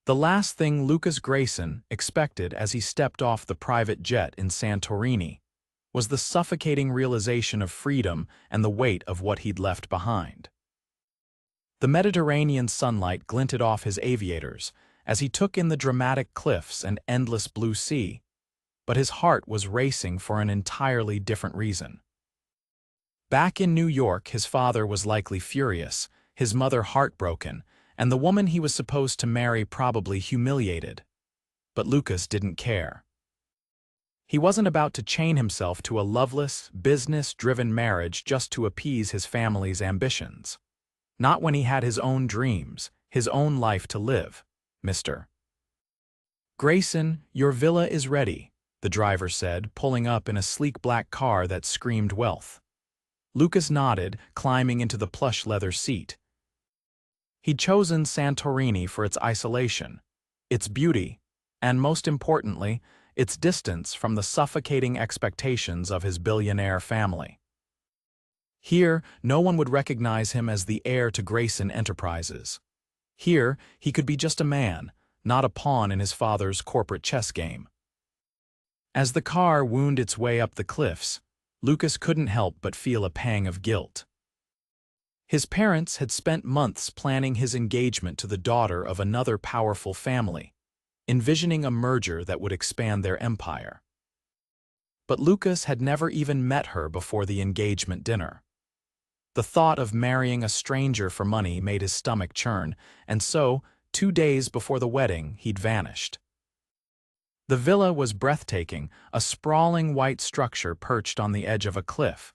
The last thing Lucas Grayson expected as he stepped off the private jet in Santorini was the suffocating realization of freedom and the weight of what he'd left behind. The Mediterranean sunlight glinted off his aviators as he took in the dramatic cliffs and endless blue sea, but his heart was racing for an entirely different reason. Back in New York, his father was likely furious, his mother heartbroken, and the woman he was supposed to marry probably humiliated. But Lucas didn't care. He wasn't about to chain himself to a loveless, business-driven marriage just to appease his family's ambitions. Not when he had his own dreams, his own life to live, Mr. Grayson, your villa is ready, the driver said, pulling up in a sleek black car that screamed wealth. Lucas nodded, climbing into the plush leather seat. He'd chosen Santorini for its isolation, its beauty, and most importantly, its distance from the suffocating expectations of his billionaire family. Here, no one would recognize him as the heir to Grayson Enterprises. Here, he could be just a man, not a pawn in his father's corporate chess game. As the car wound its way up the cliffs, Lucas couldn't help but feel a pang of guilt. His parents had spent months planning his engagement to the daughter of another powerful family, envisioning a merger that would expand their empire. But Lucas had never even met her before the engagement dinner. The thought of marrying a stranger for money made his stomach churn, and so, 2 days before the wedding, he'd vanished. The villa was breathtaking, a sprawling white structure perched on the edge of a cliff,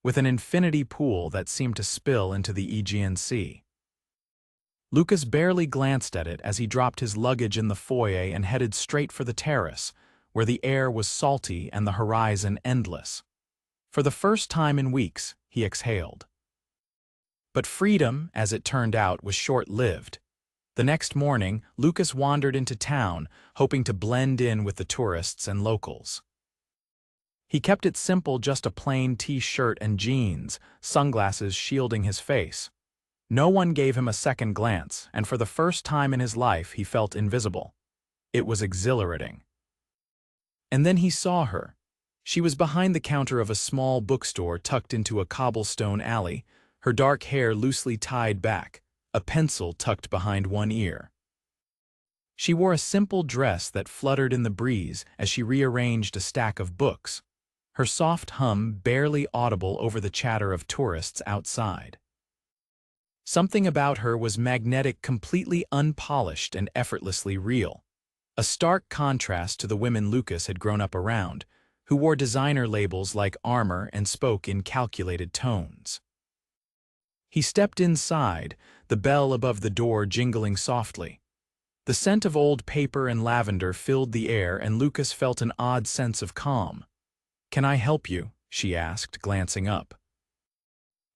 with an infinity pool that seemed to spill into the Aegean Sea. Lucas barely glanced at it as he dropped his luggage in the foyer and headed straight for the terrace, where the air was salty and the horizon endless. For the first time in weeks, he exhaled. But freedom, as it turned out, was short-lived. The next morning, Lucas wandered into town, hoping to blend in with the tourists and locals. He kept it simple, just a plain t-shirt and jeans, sunglasses shielding his face. No one gave him a second glance, and for the first time in his life he felt invisible. It was exhilarating. And then he saw her. She was behind the counter of a small bookstore tucked into a cobblestone alley, her dark hair loosely tied back, a pencil tucked behind one ear. She wore a simple dress that fluttered in the breeze as she rearranged a stack of books, her soft hum barely audible over the chatter of tourists outside. Something about her was magnetic, completely unpolished and effortlessly real, a stark contrast to the women Lucas had grown up around, who wore designer labels like armor and spoke in calculated tones. He stepped inside, the bell above the door jingling softly. The scent of old paper and lavender filled the air, and Lucas felt an odd sense of calm. "Can I help you?" she asked, glancing up.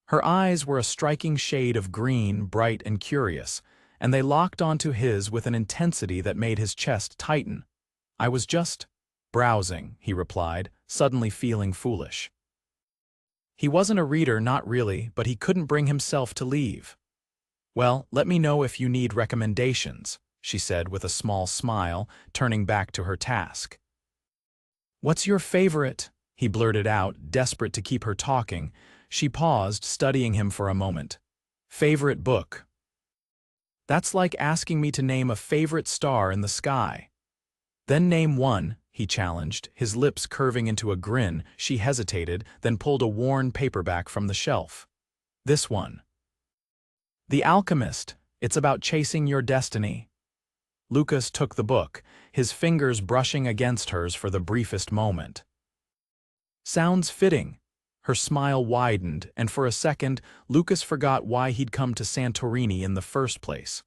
Her eyes were a striking shade of green, bright and curious, and they locked onto his with an intensity that made his chest tighten. "I was just browsing," he replied, suddenly feeling foolish. He wasn't a reader, not really, but he couldn't bring himself to leave. "Well, let me know if you need recommendations," she said with a small smile, turning back to her task. "What's your favorite?" he blurted out, desperate to keep her talking. She paused, studying him for a moment. "Favorite book?" "That's like asking me to name a favorite star in the sky." "Then name one," he challenged, his lips curving into a grin. She hesitated, then pulled a worn paperback from the shelf. "This one." "The Alchemist. It's about chasing your destiny." Lucas took the book, his fingers brushing against hers for the briefest moment. "Sounds fitting." Her smile widened, and for a second, Lucas forgot why he'd come to Santorini in the first place.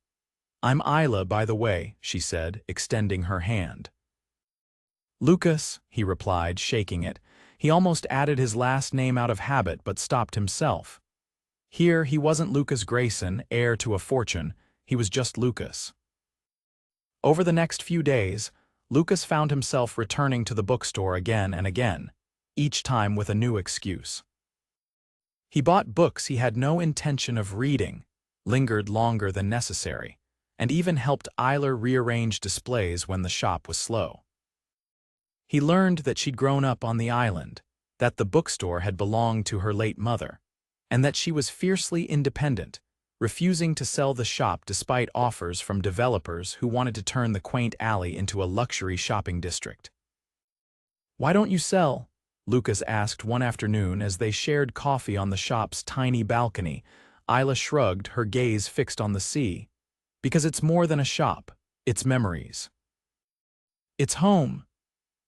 "I'm Isla, by the way," she said, extending her hand. "Lucas," he replied, shaking it. He almost added his last name out of habit, but stopped himself. Here, he wasn't Lucas Grayson, heir to a fortune. He was just Lucas. Over the next few days, Lucas found himself returning to the bookstore again and again, each time with a new excuse. He bought books he had no intention of reading, lingered longer than necessary, and even helped Isla rearrange displays when the shop was slow. He learned that she'd grown up on the island, that the bookstore had belonged to her late mother, and that she was fiercely independent, refusing to sell the shop despite offers from developers who wanted to turn the quaint alley into a luxury shopping district. "Why don't you sell?" Lucas asked one afternoon as they shared coffee on the shop's tiny balcony. Isla shrugged, her gaze fixed on the sea. "Because it's more than a shop, it's memories. It's home."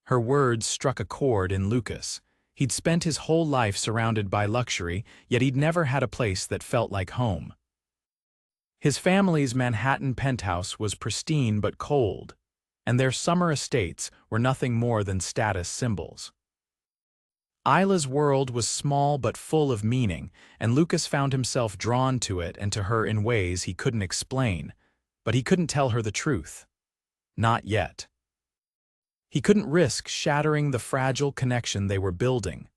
Her words struck a chord in Lucas. He'd spent his whole life surrounded by luxury, yet he'd never had a place that felt like home. His family's Manhattan penthouse was pristine but cold, and their summer estates were nothing more than status symbols. Isla's world was small but full of meaning, and Lucas found himself drawn to it and to her in ways he couldn't explain, but he couldn't tell her the truth. Not yet. He couldn't risk shattering the fragile connection they were building.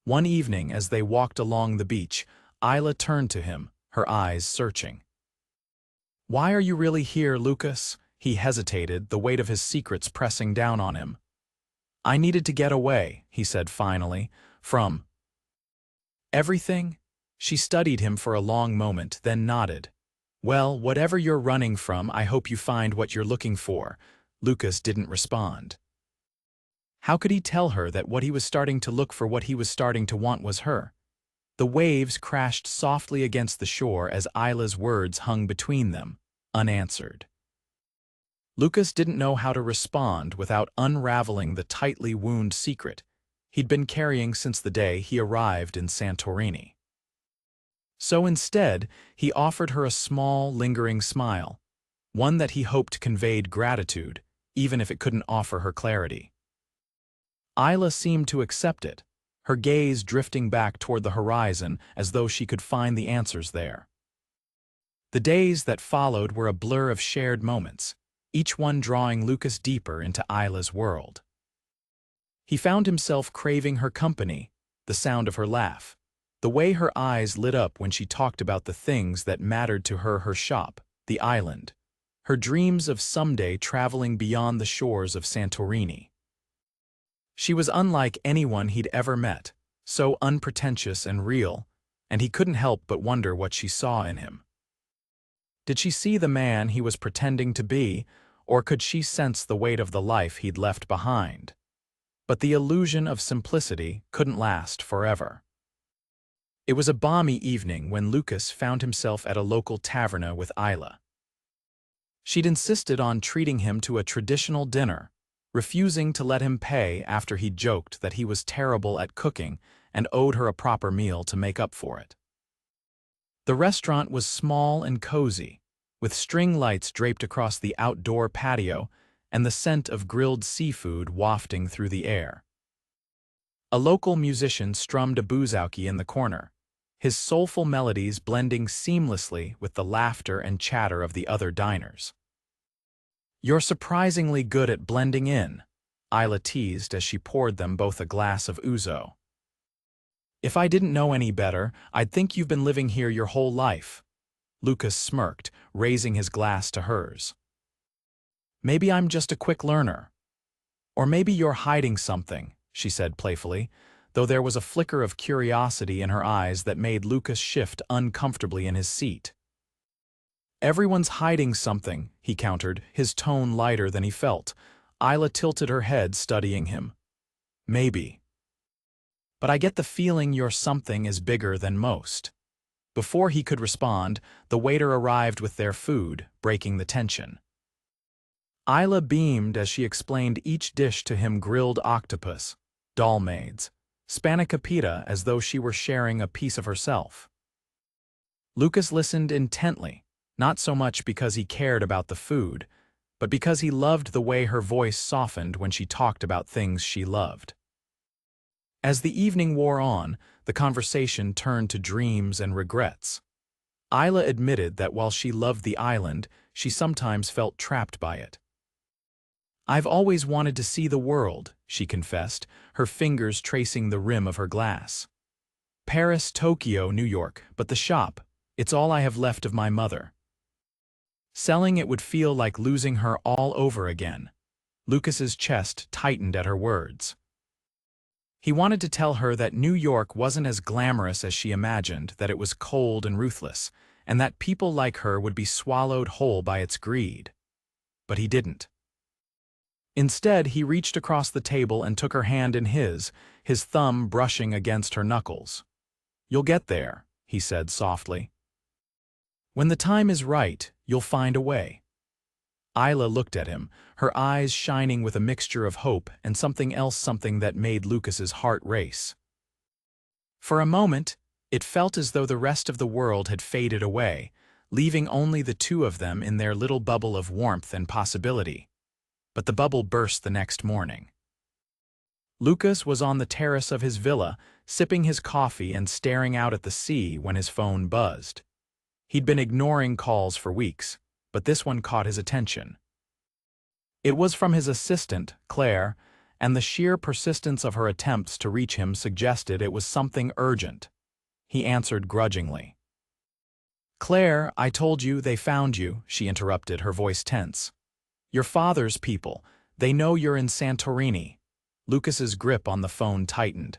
One evening, as they walked along the beach, Isla turned to him, her eyes searching. "Why are you really here, Lucas?" He hesitated, the weight of his secrets pressing down on him. "I needed to get away," he said finally, "from everything." She studied him for a long moment, then nodded. "Well, whatever you're running from, I hope you find what you're looking for." Lucas didn't respond. How could he tell her that what he was starting to look for, what he was starting to want, was her? The waves crashed softly against the shore as Isla's words hung between them, unanswered. Lucas didn't know how to respond without unraveling the tightly wound secret he'd been carrying since the day he arrived in Santorini. So instead, he offered her a small, lingering smile, one that he hoped conveyed gratitude, even if it couldn't offer her clarity. Isla seemed to accept it, her gaze drifting back toward the horizon as though she could find the answers there. The days that followed were a blur of shared moments, each one drawing Lucas deeper into Isla's world. He found himself craving her company, the sound of her laugh, the way her eyes lit up when she talked about the things that mattered to her, her shop, the island, her dreams of someday traveling beyond the shores of Santorini. She was unlike anyone he'd ever met, so unpretentious and real, and he couldn't help but wonder what she saw in him. Did she see the man he was pretending to be, or could she sense the weight of the life he'd left behind? But the illusion of simplicity couldn't last forever. It was a balmy evening when Lucas found himself at a local taverna with Isla. She'd insisted on treating him to a traditional dinner, refusing to let him pay after he'd joked that he was terrible at cooking and owed her a proper meal to make up for it. The restaurant was small and cozy, with string lights draped across the outdoor patio and the scent of grilled seafood wafting through the air. A local musician strummed a bouzouki in the corner, his soulful melodies blending seamlessly with the laughter and chatter of the other diners. "You're surprisingly good at blending in," Isla teased as she poured them both a glass of ouzo. "If I didn't know any better, I'd think you've been living here your whole life." Lucas smirked, raising his glass to hers. "Maybe I'm just a quick learner. Or maybe you're hiding something," she said playfully, though there was a flicker of curiosity in her eyes that made Lucas shift uncomfortably in his seat. "Everyone's hiding something," he countered, his tone lighter than he felt. Isla tilted her head, studying him. "Maybe. But I get the feeling your something is bigger than most." Before he could respond, the waiter arrived with their food, breaking the tension. Isla beamed as she explained each dish to him: grilled octopus, dolmades, spanakopita, as though she were sharing a piece of herself. Lucas listened intently, not so much because he cared about the food, but because he loved the way her voice softened when she talked about things she loved. As the evening wore on, the conversation turned to dreams and regrets. Isla admitted that while she loved the island, she sometimes felt trapped by it. "I've always wanted to see the world," she confessed, her fingers tracing the rim of her glass. "Paris, Tokyo, New York, but the shop, it's all I have left of my mother." Selling it would feel like losing her all over again. Lucas's chest tightened at her words. He wanted to tell her that New York wasn't as glamorous as she imagined, that it was cold and ruthless, and that people like her would be swallowed whole by its greed. But he didn't. Instead, he reached across the table and took her hand in his thumb brushing against her knuckles. "You'll get there," he said softly. "When the time is right, you'll find a way." Isla looked at him, her eyes shining with a mixture of hope and something else, something that made Lucas's heart race. For a moment, it felt as though the rest of the world had faded away, leaving only the two of them in their little bubble of warmth and possibility. But the bubble burst the next morning. Lucas was on the terrace of his villa, sipping his coffee and staring out at the sea when his phone buzzed. He'd been ignoring calls for weeks, but this one caught his attention. It was from his assistant, Claire, and the sheer persistence of her attempts to reach him suggested it was something urgent. He answered grudgingly. "Claire, I told you they found you," she interrupted, her voice tense. "Your father's people. They know you're in Santorini." Lucas's grip on the phone tightened.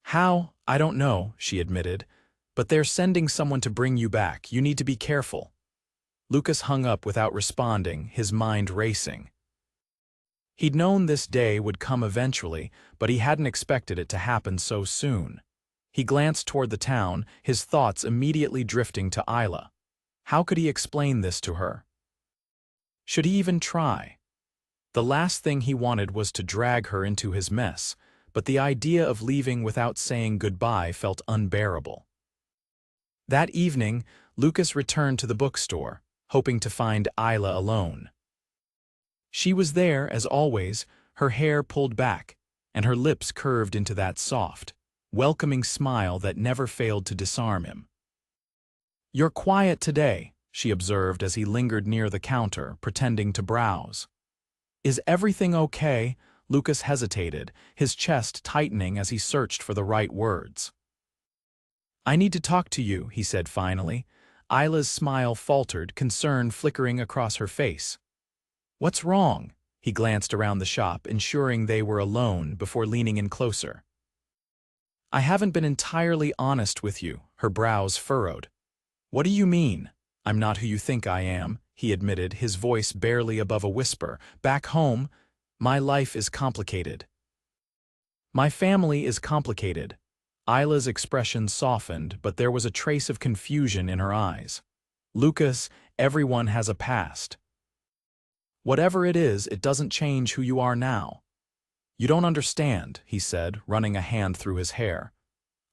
"How? I don't know," she admitted. "But they're sending someone to bring you back. You need to be careful." Lucas hung up without responding, his mind racing. He'd known this day would come eventually, but he hadn't expected it to happen so soon. He glanced toward the town, his thoughts immediately drifting to Isla. How could he explain this to her? Should he even try? The last thing he wanted was to drag her into his mess, but the idea of leaving without saying goodbye felt unbearable. That evening, Lucas returned to the bookstore, hoping to find Isla alone. She was there, as always, her hair pulled back, and her lips curved into that soft, welcoming smile that never failed to disarm him. "You're quiet today," she observed as he lingered near the counter, pretending to browse. "Is everything okay?" Lucas hesitated, his chest tightening as he searched for the right words. "I need to talk to you," he said finally. Isla's smile faltered, concern flickering across her face. "What's wrong?" He glanced around the shop, ensuring they were alone before leaning in closer. "I haven't been entirely honest with you," her brows furrowed. "What do you mean?" "I'm not who you think I am," he admitted, his voice barely above a whisper. "Back home, my life is complicated. My family is complicated." Isla's expression softened, but there was a trace of confusion in her eyes. "Lucas, everyone has a past. Whatever it is, it doesn't change who you are now." "You don't understand," he said, running a hand through his hair.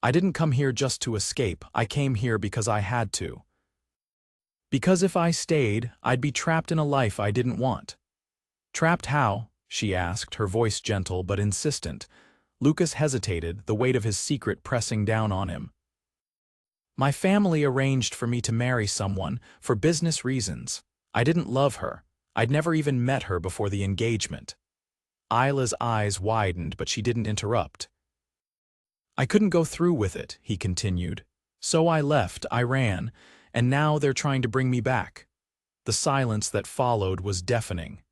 "I didn't come here just to escape. I came here because I had to. Because if I stayed, I'd be trapped in a life I didn't want." "Trapped how?" she asked, her voice gentle but insistent. Lucas hesitated, the weight of his secret pressing down on him. "My family arranged for me to marry someone, for business reasons. I didn't love her. I'd never even met her before the engagement." Isla's eyes widened, but she didn't interrupt. "I couldn't go through with it," he continued. "So I left, I ran, and now they're trying to bring me back." The silence that followed was deafening.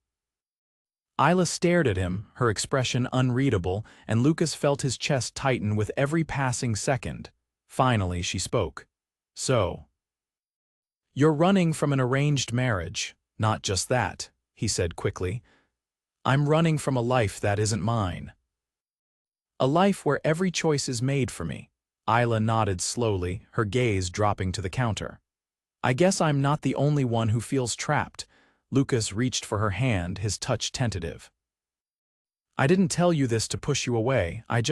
Isla stared at him, her expression unreadable, and Lucas felt his chest tighten with every passing second. Finally, she spoke. "So, you're running from an arranged marriage." "Not just that," he said quickly. "I'm running from a life that isn't mine. A life where every choice is made for me." Isla nodded slowly, her gaze dropping to the counter. "I guess I'm not the only one who feels trapped." Lucas reached for her hand, his touch tentative. "I didn't tell you this to push you away. I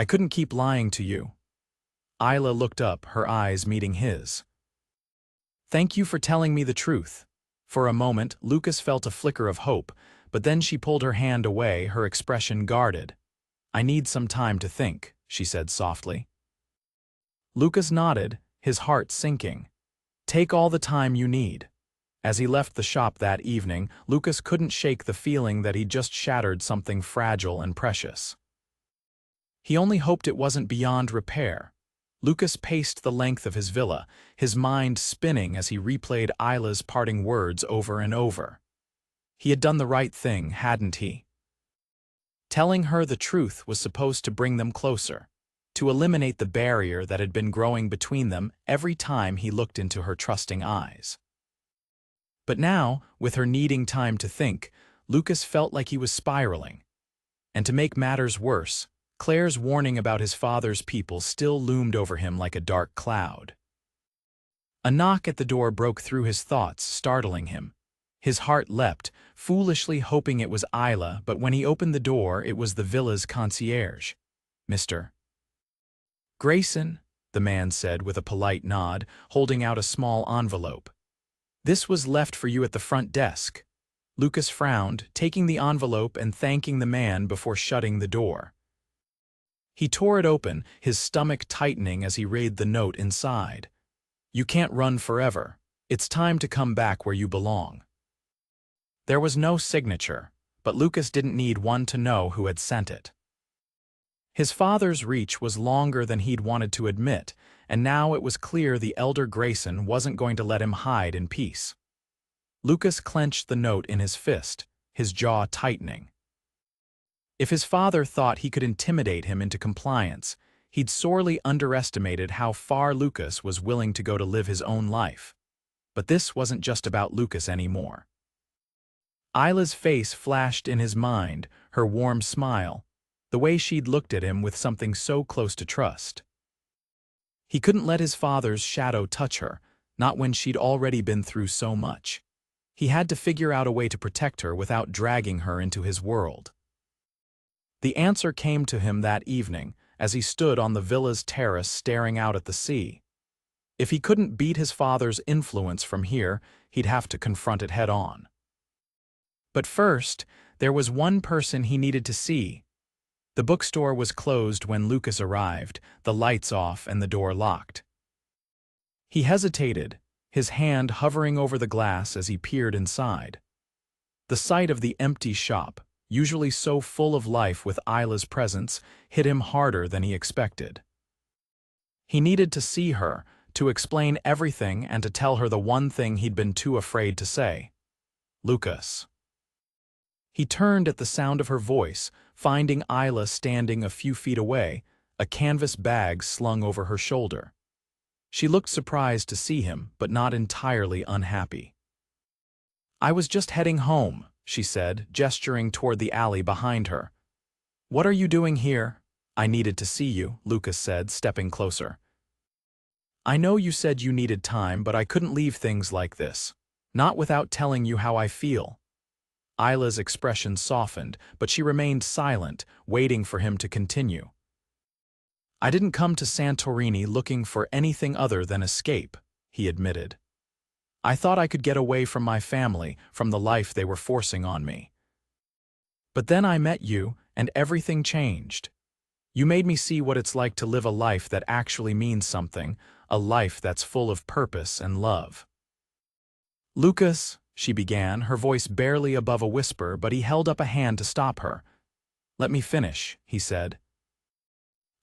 couldn't keep lying to you." Isla looked up, her eyes meeting his. "Thank you for telling me the truth." For a moment, Lucas felt a flicker of hope, but then she pulled her hand away, her expression guarded. "I need some time to think," she said softly. Lucas nodded, his heart sinking. "Take all the time you need." As he left the shop that evening, Lucas couldn't shake the feeling that he'd just shattered something fragile and precious. He only hoped it wasn't beyond repair. Lucas paced the length of his villa, his mind spinning as he replayed Isla's parting words over and over. He had done the right thing, hadn't he? Telling her the truth was supposed to bring them closer, to eliminate the barrier that had been growing between them every time he looked into her trusting eyes. But now, with her needing time to think, Lucas felt like he was spiraling. And to make matters worse, Claire's warning about his father's people still loomed over him like a dark cloud. A knock at the door broke through his thoughts, startling him. His heart leapt, foolishly hoping it was Isla, but when he opened the door, it was the villa's concierge. "Mr. Grayson," the man said with a polite nod, holding out a small envelope. "This was left for you at the front desk." Lucas frowned, taking the envelope and thanking the man before shutting the door. He tore it open, his stomach tightening as he read the note inside. "You can't run forever. It's time to come back where you belong." There was no signature, but Lucas didn't need one to know who had sent it. His father's reach was longer than he'd wanted to admit, and now it was clear the elder Grayson wasn't going to let him hide in peace. Lucas clenched the note in his fist, his jaw tightening. If his father thought he could intimidate him into compliance, he'd sorely underestimated how far Lucas was willing to go to live his own life. But this wasn't just about Lucas anymore. Isla's face flashed in his mind, her warm smile, the way she'd looked at him with something so close to trust. He couldn't let his father's shadow touch her, not when she'd already been through so much. He had to figure out a way to protect her without dragging her into his world. The answer came to him that evening, as he stood on the villa's terrace staring out at the sea. If he couldn't beat his father's influence from here, he'd have to confront it head-on. But first, there was one person he needed to see. The bookstore was closed when Lucas arrived, the lights off and the door locked. He hesitated, his hand hovering over the glass as he peered inside. The sight of the empty shop, usually so full of life with Isla's presence, hit him harder than he expected. He needed to see her, to explain everything and to tell her the one thing he'd been too afraid to say. "Lucas." He turned at the sound of her voice, finding Isla standing a few feet away, a canvas bag slung over her shoulder. She looked surprised to see him, but not entirely unhappy. "I was just heading home," she said, gesturing toward the alley behind her. "What are you doing here?" "I needed to see you," Lucas said, stepping closer. "I know you said you needed time, but I couldn't leave things like this. Not without telling you how I feel." Isla's expression softened, but she remained silent, waiting for him to continue. "I didn't come to Santorini looking for anything other than escape," he admitted. "I thought I could get away from my family, from the life they were forcing on me. But then I met you, and everything changed. You made me see what it's like to live a life that actually means something, a life that's full of purpose and love." "Lucas," she began, her voice barely above a whisper, but he held up a hand to stop her. "Let me finish," he said.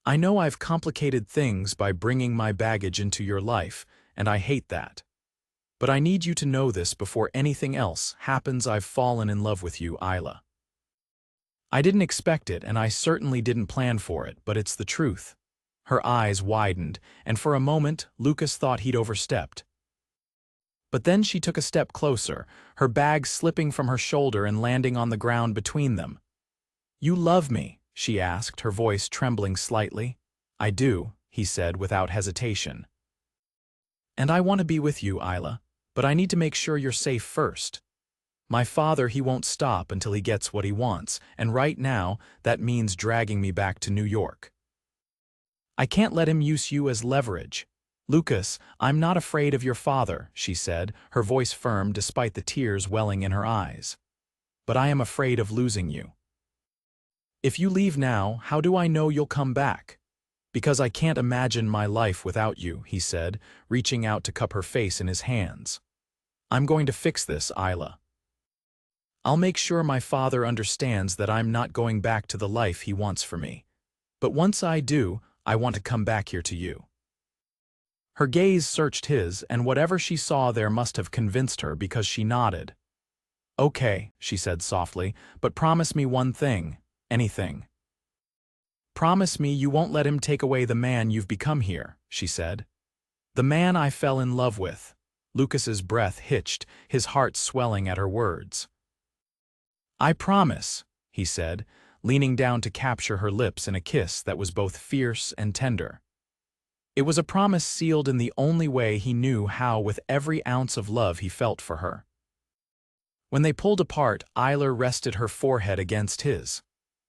"I know I've complicated things by bringing my baggage into your life, and I hate that. But I need you to know this before anything else happens. I've fallen in love with you, Isla. I didn't expect it, and I certainly didn't plan for it, but it's the truth." Her eyes widened, and for a moment, Lucas thought he'd overstepped. But then she took a step closer, her bag slipping from her shoulder and landing on the ground between them. "You love me?" she asked, her voice trembling slightly. "I do," he said without hesitation. "And I want to be with you, Isla, but I need to make sure you're safe first. My father, he won't stop until he gets what he wants, and right now, that means dragging me back to New York. I can't let him use you as leverage. Lucas, I'm not afraid of your father," she said, her voice firm despite the tears welling in her eyes. "But I am afraid of losing you. If you leave now, how do I know you'll come back? Because I can't imagine my life without you," he said, reaching out to cup her face in his hands. "I'm going to fix this, Isla. I'll make sure my father understands that I'm not going back to the life he wants for me. But once I do, I want to come back here to you." Her gaze searched his, and whatever she saw there must have convinced her because she nodded. "Okay," she said softly, "but promise me one thing. Anything." "Promise me you won't let him take away the man you've become here," she said. "The man I fell in love with." Lucas's breath hitched, his heart swelling at her words. "I promise," he said, leaning down to capture her lips in a kiss that was both fierce and tender. It was a promise sealed in the only way he knew how, with every ounce of love he felt for her. When they pulled apart, Isla rested her forehead against his.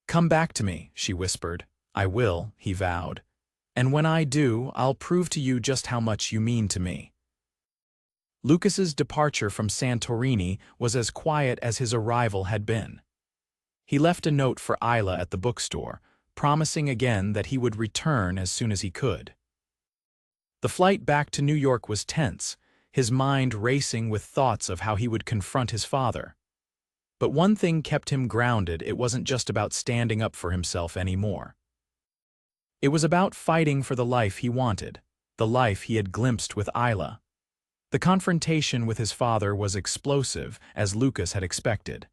"Come back to me," she whispered. "I will," he vowed. "And when I do, I'll prove to you just how much you mean to me." Lucas's departure from Santorini was as quiet as his arrival had been. He left a note for Isla at the bookstore, promising again that he would return as soon as he could. The flight back to New York was tense, his mind racing with thoughts of how he would confront his father. But one thing kept him grounded: it wasn't just about standing up for himself anymore. It was about fighting for the life he wanted, the life he had glimpsed with Isla. The confrontation with his father was explosive, as Lucas had expected.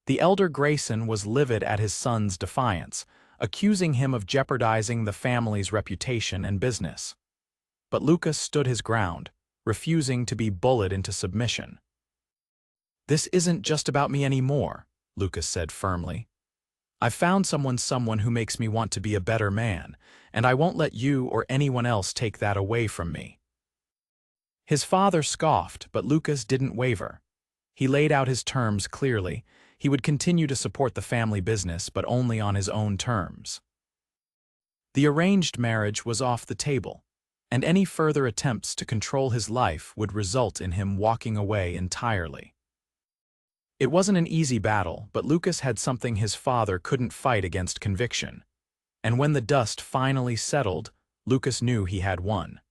The elder Grayson was livid at his son's defiance, accusing him of jeopardizing the family's reputation and business. But Lucas stood his ground, refusing to be bullied into submission. "This isn't just about me anymore," Lucas said firmly. "I've found someone who makes me want to be a better man, and I won't let you or anyone else take that away from me." His father scoffed, but Lucas didn't waver. He laid out his terms clearly. He would continue to support the family business, but only on his own terms. The arranged marriage was off the table, and any further attempts to control his life would result in him walking away entirely. It wasn't an easy battle, but Lucas had something his father couldn't fight against: conviction. And when the dust finally settled, Lucas knew he had won.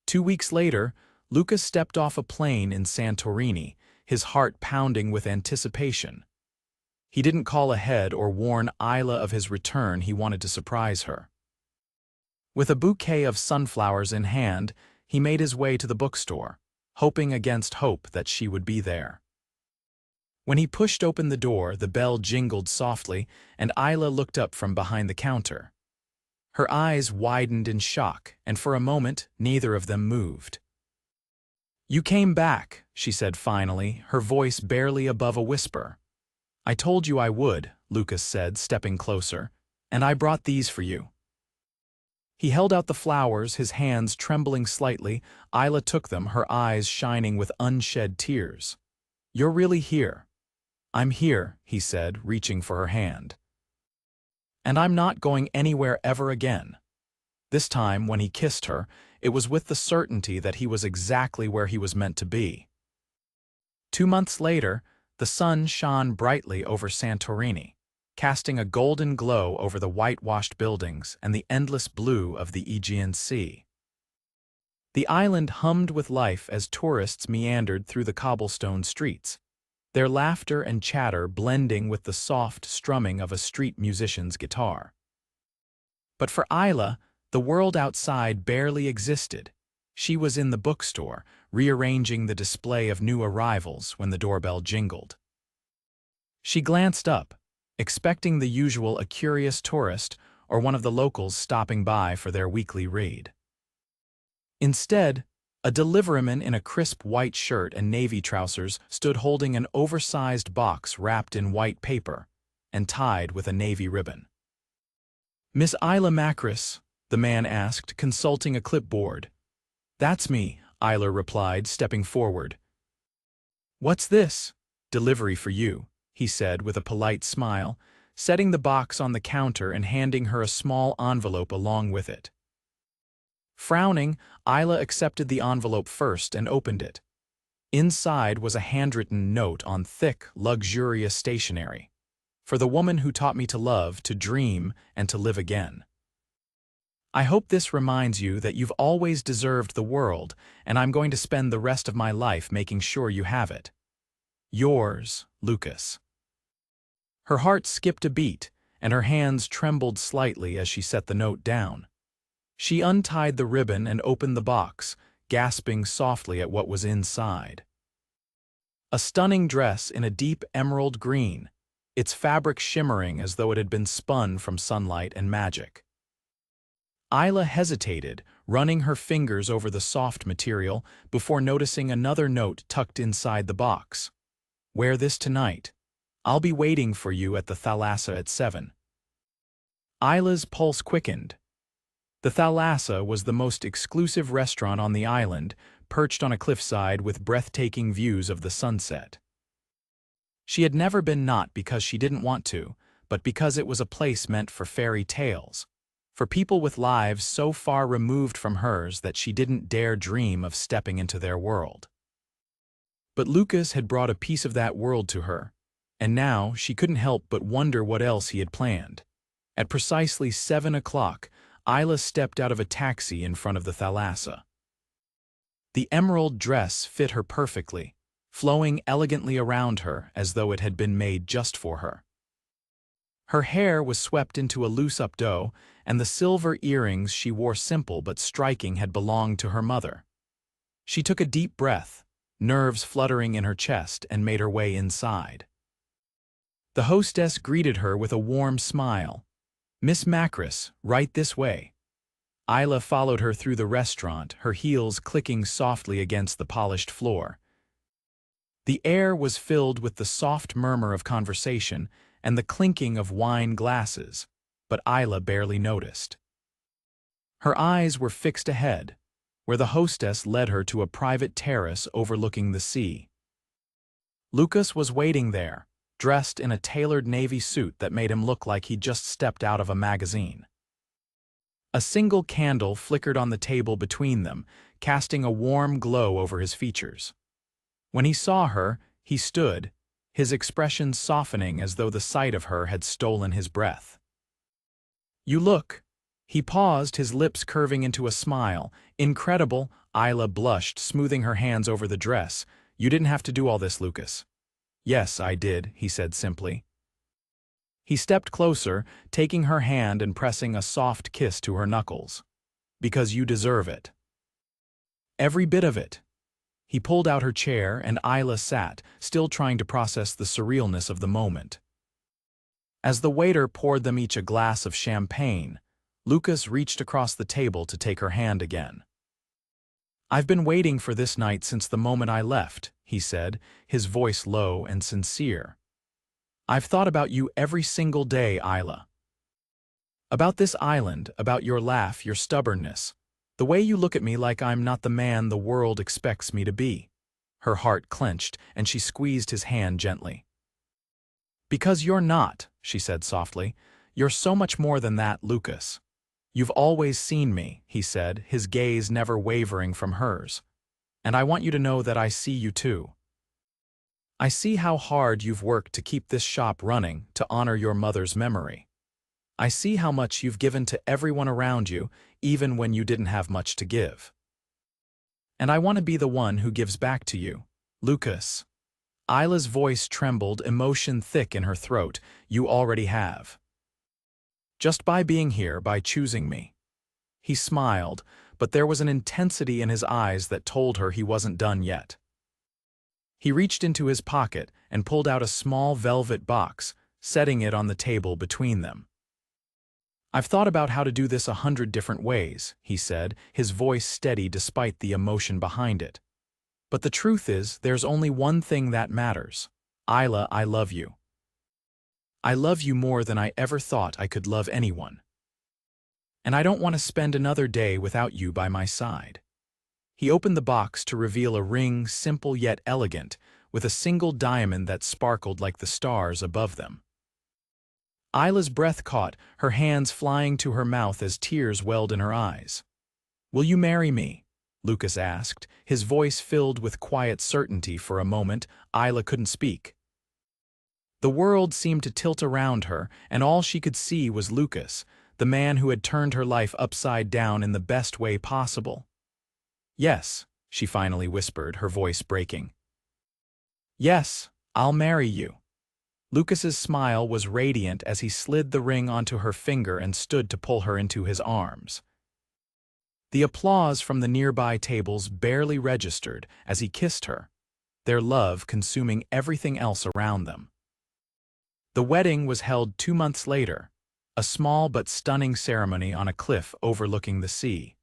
2 weeks later, Lucas stepped off a plane in Santorini, his heart pounding with anticipation. He didn't call ahead or warn Isla of his return. He wanted to surprise her. With a bouquet of sunflowers in hand, he made his way to the bookstore, hoping against hope that she would be there. When he pushed open the door, the bell jingled softly, and Isla looked up from behind the counter. Her eyes widened in shock, and for a moment, neither of them moved. "You came back," she said finally, her voice barely above a whisper. "I told you I would," Lucas said, stepping closer, "and I brought these for you." He held out the flowers, his hands trembling slightly. Isla took them, her eyes shining with unshed tears. "You're really here." "I'm here," he said, reaching for her hand. "And I'm not going anywhere ever again." This time, when he kissed her, it was with the certainty that he was exactly where he was meant to be. 2 months later, the sun shone brightly over Santorini, casting a golden glow over the whitewashed buildings and the endless blue of the Aegean Sea. The island hummed with life as tourists meandered through the cobblestone streets, their laughter and chatter blending with the soft strumming of a street musician's guitar. But for Isla, the world outside barely existed. She was in the bookstore, rearranging the display of new arrivals when the doorbell jingled. She glanced up, expecting the usual a curious tourist or one of the locals stopping by for their weekly read. Instead, a deliveryman in a crisp white shirt and navy trousers stood holding an oversized box wrapped in white paper and tied with a navy ribbon. "Miss Isla Macris?" the man asked, consulting a clipboard. "That's me," Isla replied, stepping forward. "What's this?" "Delivery for you," he said with a polite smile, setting the box on the counter and handing her a small envelope along with it. Frowning, Isla accepted the envelope first and opened it. Inside was a handwritten note on thick, luxurious stationery. "For the woman who taught me to love, to dream, and to live again. I hope this reminds you that you've always deserved the world, and I'm going to spend the rest of my life making sure you have it. Yours, Lucas." Her heart skipped a beat, and her hands trembled slightly as she set the note down. She untied the ribbon and opened the box, gasping softly at what was inside. A stunning dress in a deep emerald green, its fabric shimmering as though it had been spun from sunlight and magic. Isla hesitated, running her fingers over the soft material before noticing another note tucked inside the box. "Wear this tonight. I'll be waiting for you at the Thalassa at 7. Isla's pulse quickened. The Thalassa was the most exclusive restaurant on the island, perched on a cliffside with breathtaking views of the sunset. She had never been not because she didn't want to, but because it was a place meant for fairy tales, for people with lives so far removed from hers that she didn't dare dream of stepping into their world. But Lucas had brought a piece of that world to her, and now she couldn't help but wonder what else he had planned. At precisely 7 o'clock, Isla stepped out of a taxi in front of the Thalassa. The emerald dress fit her perfectly, flowing elegantly around her as though it had been made just for her. Her hair was swept into a loose updo, and the silver earrings she wore, simple but striking, had belonged to her mother. She took a deep breath, nerves fluttering in her chest, and made her way inside. The hostess greeted her with a warm smile. "Miss Macris, right this way." Isla followed her through the restaurant, her heels clicking softly against the polished floor. The air was filled with the soft murmur of conversation and the clinking of wine glasses, but Isla barely noticed. Her eyes were fixed ahead, where the hostess led her to a private terrace overlooking the sea. Lucas was waiting there, dressed in a tailored navy suit that made him look like he'd just stepped out of a magazine. A single candle flickered on the table between them, casting a warm glow over his features. When he saw her, he stood, his expression softening as though the sight of her had stolen his breath. "You look—" He paused, his lips curving into a smile. "Incredible," Isla blushed, smoothing her hands over the dress. "You didn't have to do all this, Lucas." "Yes, I did," he said simply. He stepped closer, taking her hand and pressing a soft kiss to her knuckles. "Because you deserve it. Every bit of it." He pulled out her chair, and Isla sat, still trying to process the surrealness of the moment. As the waiter poured them each a glass of champagne, Lucas reached across the table to take her hand again. "I've been waiting for this night since the moment I left," he said, his voice low and sincere. "I've thought about you every single day, Isla. About this island, about your laugh, your stubbornness, the way you look at me like I'm not the man the world expects me to be." Her heart clenched, and she squeezed his hand gently. "Because you're not," she said softly. "You're so much more than that, Lucas. You've always seen me," he said, his gaze never wavering from hers. "And I want you to know that I see you too. I see how hard you've worked to keep this shop running, to honor your mother's memory. I see how much you've given to everyone around you, even when you didn't have much to give. And I want to be the one who gives back to you, Lucas." Isla's voice trembled, emotion thick in her throat. "You already have. Just by being here, by choosing me." He smiled, but there was an intensity in his eyes that told her he wasn't done yet. He reached into his pocket and pulled out a small velvet box, setting it on the table between them. "I've thought about how to do this 100 different ways," he said, his voice steady despite the emotion behind it. "But the truth is, there's only one thing that matters. Isla, I love you. I love you more than I ever thought I could love anyone. And I don't want to spend another day without you by my side." He opened the box to reveal a ring, simple yet elegant, with a single diamond that sparkled like the stars above them. Isla's breath caught, her hands flying to her mouth as tears welled in her eyes. "Will you marry me?" Lucas asked, his voice filled with quiet certainty. For a moment, Isla couldn't speak. The world seemed to tilt around her, and all she could see was Lucas, the man who had turned her life upside down in the best way possible. "Yes," she finally whispered, her voice breaking. "Yes, I'll marry you." Lucas's smile was radiant as he slid the ring onto her finger and stood to pull her into his arms. The applause from the nearby tables barely registered as he kissed her, their love consuming everything else around them. The wedding was held 2 months later, a small but stunning ceremony on a cliff overlooking the sea.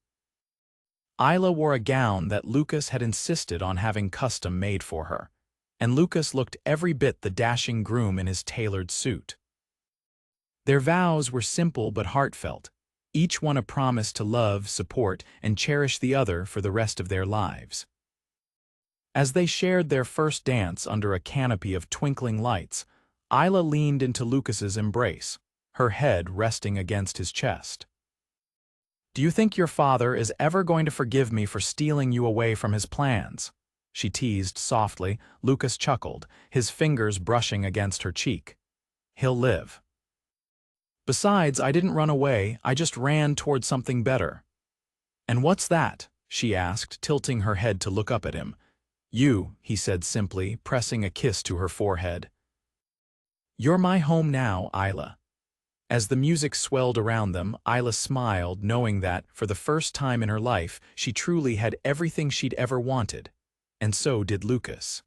Isla wore a gown that Lucas had insisted on having custom made for her, and Lucas looked every bit the dashing groom in his tailored suit. Their vows were simple but heartfelt, each one a promise to love, support, and cherish the other for the rest of their lives. As they shared their first dance under a canopy of twinkling lights, Isla leaned into Lucas's embrace, her head resting against his chest. "Do you think your father is ever going to forgive me for stealing you away from his plans?" she teased softly. Lucas chuckled, his fingers brushing against her cheek. "He'll live. Besides, I didn't run away, I just ran toward something better." "And what's that?" she asked, tilting her head to look up at him. "You," he said simply, pressing a kiss to her forehead. "You're my home now, Isla." As the music swelled around them, Isla smiled, knowing that, for the first time in her life, she truly had everything she'd ever wanted. And so did Lucas.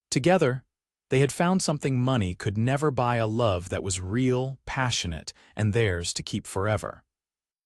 Together, they had found something money could never buy: a love that was real, passionate, and theirs to keep forever.